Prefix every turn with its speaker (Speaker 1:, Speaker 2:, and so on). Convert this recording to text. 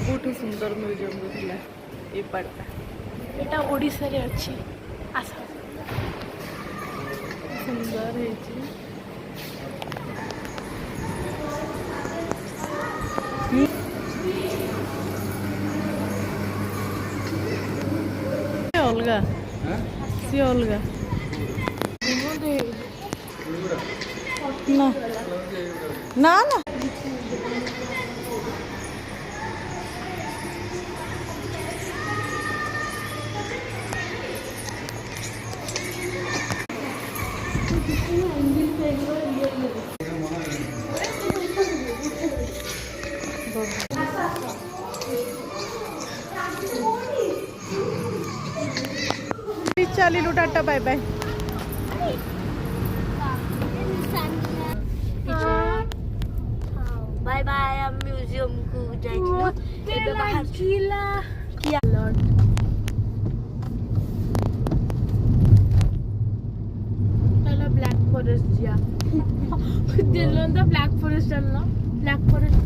Speaker 1: ସବୁଠୁ ସୁନ୍ଦର ମ୍ୟୁଜିୟମ ଥିଲା ଏ ପାର୍ଟଟା। ଏଇଟା ଓଡ଼ିଶାରେ ଅଛି। ଆସ, ସୁନ୍ଦର ହେଇଛି। ଅଲଗା, ସିଏ ଅଲଗା ନା ନା ନା। ଚାଲିଲୁ, tata bye bye.
Speaker 2: Bye bye. हम म्यूजियम को जाइथिलु एबे बाहर किला किया लॉर्ड
Speaker 1: ब्लैक फॉरेस्ट जा दिलन तो ब्लैक फॉरेस्ट चलना। Black forest